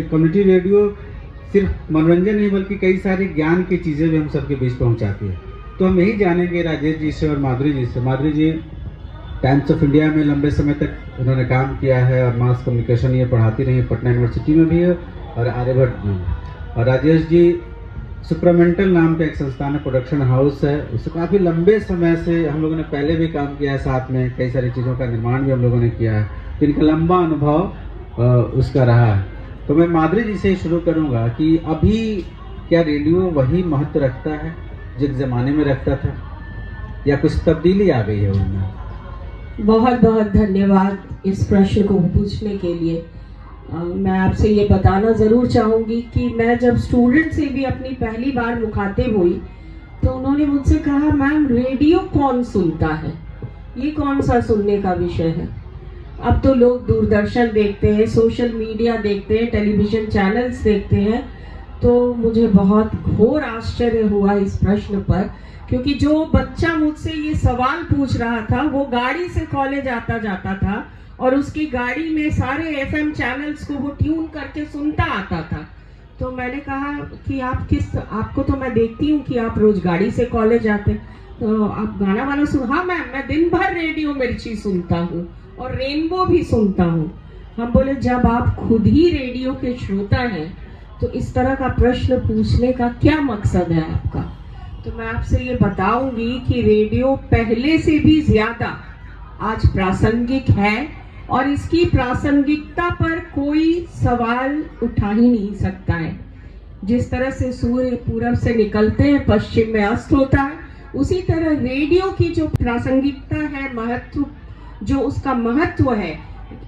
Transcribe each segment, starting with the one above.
Community radio सिर्फ मनोरंजन नहीं बल्कि कई सारी ज्ञान की चीज़ें भी हम सबके बीच पहुंचाती है। तो हम यही जानेंगे राजेश जी से और माधुरी जी से। माधुरी जी टाइम्स ऑफ इंडिया में लंबे समय तक उन्होंने काम किया है और मास कम्युनिकेशन ये पढ़ाती रही, पटना यूनिवर्सिटी में भी है और आर्यभट्ट में। और राजेश जी सुपरामेंटल नाम का एक संस्थान है, प्रोडक्शन हाउस है, उससे काफ़ी लंबे समय से हम लोगों ने पहले भी काम किया है साथ में, कई सारी चीज़ों का निर्माण भी हम लोगों ने किया है। तो इनका लंबा अनुभव उसका रहा है। तो मैं माधुरी जी से ही शुरू करूंगा कि अभी क्या रेडियो वही महत्व रखता है जिस ज़माने में रखता था या कुछ तब्दीली आ गई है उनमें? बहुत बहुत धन्यवाद इस प्रश्न को पूछने के लिए। मैं आपसे ये बताना ज़रूर चाहूँगी कि मैं जब स्टूडेंट से भी अपनी पहली बार मुखातिब हुई तो उन्होंने मुझसे कहा, मैम रेडियो कौन सुनता है, ये कौन सा सुनने का विषय है। अब तो लोग दूरदर्शन देखते हैं, सोशल मीडिया देखते हैं, टेलीविज़न चैनल्स देखते हैं। तो मुझे बहुत घोर आश्चर्य हुआ इस प्रश्न पर, क्योंकि जो बच्चा मुझसे ये सवाल पूछ रहा था वो गाड़ी से कॉलेज आता जाता था और उसकी गाड़ी में सारे एफएम चैनल्स को वो ट्यून करके सुनता आता था। तो मैंने कहा कि आपको तो मैं देखती हूँ कि आप रोज गाड़ी से कॉलेज आते, तो आप गाना वाना सुन। हाँ मैम, मैं दिन भर रेडियो मिर्ची सुनता हूँ और रेनबो भी सुनता हूँ। हम बोले, जब आप खुद ही रेडियो के श्रोता हैं तो इस तरह का प्रश्न पूछने का क्या मकसद है आपका? तो मैं आपसे ये बताऊंगी कि रेडियो पहले से भी ज्यादा आज प्रासंगिक है और इसकी प्रासंगिकता पर कोई सवाल उठा ही नहीं सकता है। जिस तरह से सूर्य पूरब से निकलते हैं पश्चिम में अस्त होता है, उसी तरह रेडियो की जो प्रासंगिकता है, महत्व, जो उसका महत्व है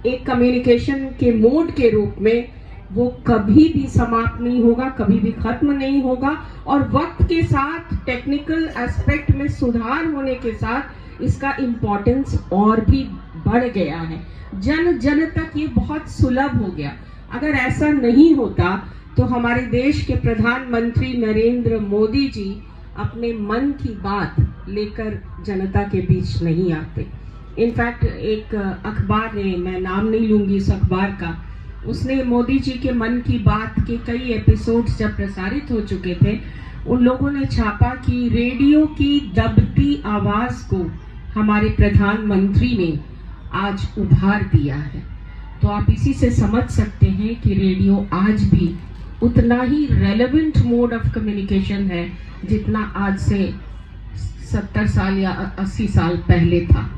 एक कम्युनिकेशन के मोड के रूप में, वो कभी भी समाप्त नहीं होगा, कभी भी खत्म नहीं होगा। और वक्त के साथ टेक्निकल एस्पेक्ट में सुधार होने के साथ इसका इम्पोर्टेंस और भी बढ़ गया है। जन जन तक ये बहुत सुलभ हो गया। अगर ऐसा नहीं होता तो हमारे देश के प्रधानमंत्री नरेंद्र मोदी जी अपने मन की बात लेकर जनता के बीच नहीं आते। इनफैक्ट एक अखबार ने, मैं नाम नहीं लूंगी इस अखबार का, उसने मोदी जी के मन की बात के कई एपिसोड्स जब प्रसारित हो चुके थे, उन लोगों ने छापा कि रेडियो की दबती आवाज को हमारे प्रधानमंत्री ने आज उभार दिया है। तो आप इसी से समझ सकते हैं कि रेडियो आज भी उतना ही रेलेवेंट मोड ऑफ कम्युनिकेशन है जितना आज से 70 साल या 80 साल पहले था।